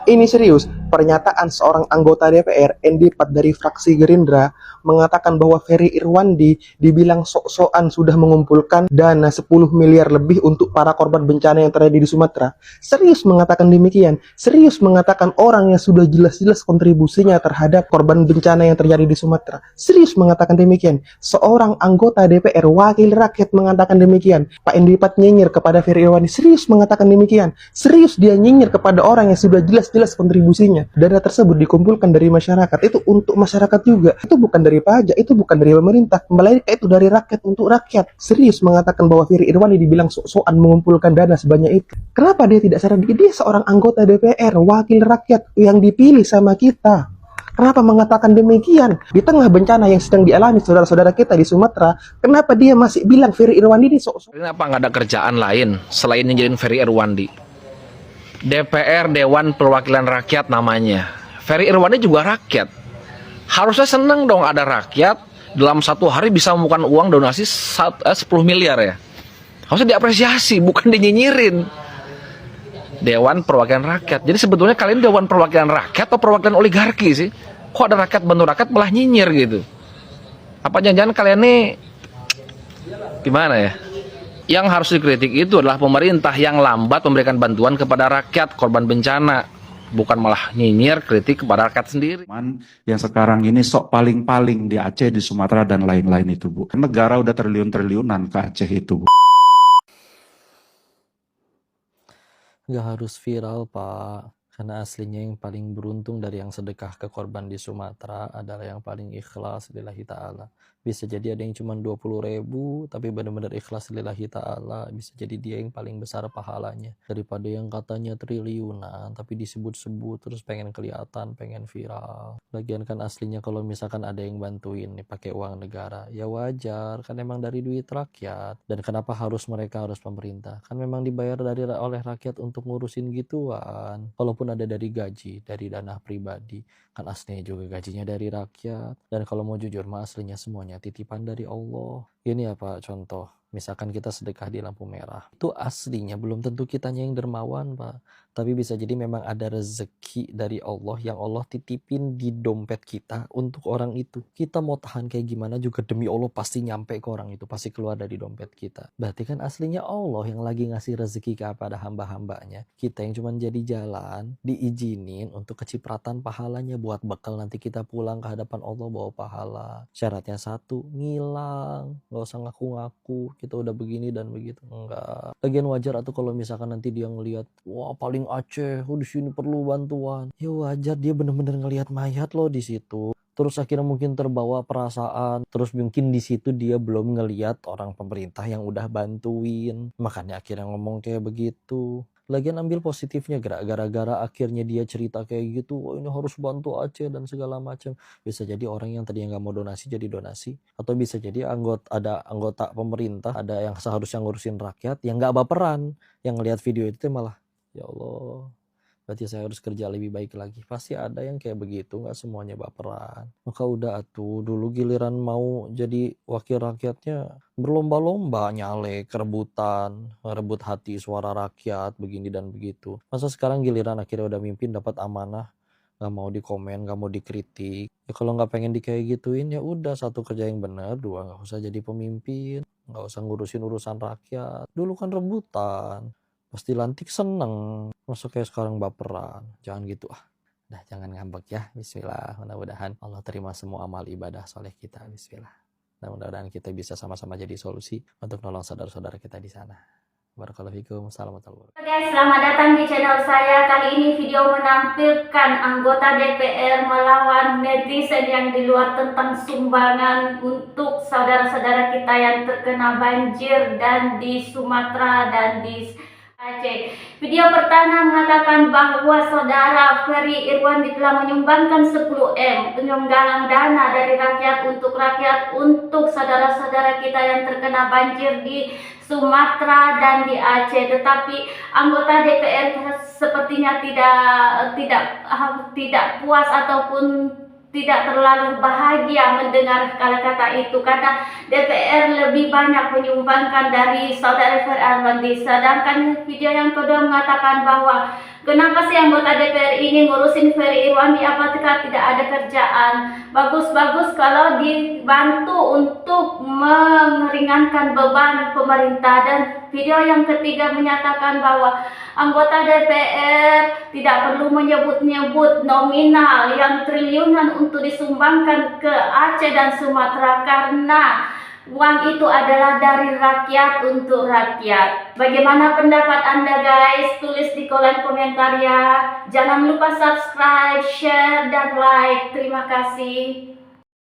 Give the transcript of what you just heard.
Ini serius, pernyataan seorang anggota DPR, Endi Pat dari fraksi Gerindra, mengatakan bahwa Ferry Irwandi dibilang sok-sokan sudah mengumpulkan dana 10 miliar lebih untuk para korban bencana yang terjadi di Sumatera. Serius mengatakan demikian, serius mengatakan orang yang sudah jelas-jelas kontribusinya terhadap korban bencana yang terjadi di Sumatera. Serius mengatakan demikian, seorang anggota DPR, wakil rakyat mengatakan demikian. Pak Endi Pat nyinyir kepada Ferry Irwandi, serius mengatakan demikian, serius dia nyinyir kepada orang yang sudah jelas kontribusinya. Dana tersebut dikumpulkan dari masyarakat, itu untuk masyarakat juga, itu bukan dari pajak, itu bukan dari pemerintah, melainkan itu dari rakyat untuk rakyat. Serius mengatakan bahwa Ferry Irwandi dibilang sok-sokan mengumpulkan dana sebanyak itu. Kenapa dia tidak sadar? Dia seorang anggota DPR, wakil rakyat yang dipilih sama kita. Kenapa mengatakan demikian? Di tengah bencana yang sedang dialami saudara-saudara kita di Sumatera, kenapa dia masih bilang Ferry Irwandi ini sok-sok? Kenapa nggak ada kerjaan lain selain nyinyirin Ferry Irwandi? DPR, Dewan Perwakilan Rakyat namanya. Ferry Irwandi juga rakyat. Harusnya senang dong ada rakyat dalam satu hari bisa menemukan uang donasi 10 miliar ya. Harusnya diapresiasi, bukan dinyinyirin. Dewan Perwakilan Rakyat. Jadi sebetulnya kalian Dewan Perwakilan Rakyat atau perwakilan oligarki sih? Kok ada rakyat bantu rakyat malah nyinyir gitu? Apa jangan-jangan kalian nih gimana ya? Yang harus dikritik itu adalah pemerintah yang lambat memberikan bantuan kepada rakyat korban bencana, bukan malah nyinyir kritik kepada rakyat sendiri. Yang sekarang ini sok paling-paling di Aceh, di Sumatera dan lain-lain itu, Bu. Negara udah triliun-triliunan ke Aceh itu, Bu. Nggak harus viral, Pak. Karena aslinya yang paling beruntung dari yang sedekah ke korban di Sumatera adalah yang paling ikhlas lillahi ta'ala. Bisa jadi ada yang cuma 20.000 tapi benar-benar ikhlas lillahi ta'ala. Bisa jadi dia yang paling besar pahalanya. Daripada yang katanya triliunan tapi disebut-sebut terus pengen kelihatan, pengen viral. Lagian kan aslinya kalau misalkan ada yang bantuin nih pakai uang negara, ya wajar, kan emang dari duit rakyat. Dan kenapa mereka harus pemerintah? Kan memang dibayar oleh rakyat untuk ngurusin gituan. Kalaupun ada dari gaji, dari dana pribadi, kan aslinya juga gajinya dari rakyat. Dan kalau mau jujur mah aslinya semuanya titipan dari Allah. Ini apa contoh, misalkan kita sedekah di lampu merah, itu aslinya belum tentu kitanya yang dermawan, Pak. Tapi bisa jadi memang ada rezeki dari Allah yang Allah titipin di dompet kita untuk orang itu. Kita mau tahan kayak gimana juga demi Allah pasti nyampe ke orang itu, pasti keluar dari dompet kita. Berarti kan aslinya Allah yang lagi ngasih rezeki kepada hamba-hambanya. Kita yang cuma jadi jalan, diizinin untuk kecipratan pahalanya buat bekal nanti kita pulang ke hadapan Allah bawa pahala. Syaratnya satu, ngilang. Gak usah ngaku-ngaku kita udah begini dan begitu, enggak. Lagian wajar atau kalau misalkan nanti dia ngelihat, wah paling Aceh, di sini perlu bantuan. Ya wajar, dia bener-bener ngelihat mayat loh di situ. Terus akhirnya mungkin terbawa perasaan, terus mungkin di situ dia belum ngelihat orang pemerintah yang udah bantuin, makanya akhirnya ngomong kayak begitu. Lagian ambil positifnya, gara-gara akhirnya dia cerita kayak gitu, oh ini harus bantu Aceh dan segala macam. Bisa jadi orang yang tadi yang nggak mau donasi jadi donasi, atau bisa jadi ada anggota pemerintah, ada yang seharusnya ngurusin rakyat yang nggak baperan, yang ngelihat video itu malah, ya Allah, berarti saya harus kerja lebih baik lagi. Pasti ada yang kayak begitu, nggak semuanya baperan. Maka udah atuh, dulu giliran mau jadi wakil rakyatnya berlomba-lomba nyalek, rebutan, rebut hati suara rakyat, begini dan begitu. Masa sekarang giliran akhirnya udah mimpin dapat amanah, nggak mau dikomen, nggak mau dikritik. Ya kalau nggak pengen kayak gituin, ya udah, satu kerja yang benar, dua nggak usah jadi pemimpin, nggak usah ngurusin urusan rakyat. Dulu kan rebutan. Pasti lantik seneng, masa kayak sekarang baperan. Jangan gitu Nah, jangan ngambek ya. Bismillah. Mudah-mudahan Allah terima semua amal ibadah soleh kita. Bismillah. Nah, mudah-mudahan kita bisa sama-sama jadi solusi untuk nolong saudara-saudara kita di sana. Barakallahu fikum. Assalamualaikum. Guys, selamat datang di channel saya. Kali ini video menampilkan anggota DPR melawan netizen yang di luar tentang sumbangan untuk saudara-saudara kita yang terkena banjir dan di Sumatera dan di Aceh. Video pertama mengatakan bahwa saudara Ferry Irwandi telah menyumbangkan 10M penyenggalang dana dari rakyat untuk saudara-saudara kita yang terkena banjir di Sumatera dan di Aceh. Tetapi anggota DPR sepertinya tidak puas ataupun tidak terlalu bahagia mendengar kata-kata itu, karena DPR lebih banyak menyumbangkan dari saudara Ferry Irwandi. Sedangkan video yang kedua mengatakan bahwa Kenapa sih anggota DPR ini ngurusin Ferry Irwandi? Apakah tidak ada kerjaan? Bagus-bagus kalau dibantu untuk meringankan beban pemerintah. Dan video yang ketiga menyatakan bahwa anggota DPR tidak perlu menyebut-nyebut nominal yang triliunan untuk disumbangkan ke Aceh dan Sumatera karena uang itu adalah dari rakyat untuk rakyat. Bagaimana pendapat Anda guys? Tulis di kolom komentar ya. Jangan lupa subscribe, share, dan like. Terima kasih.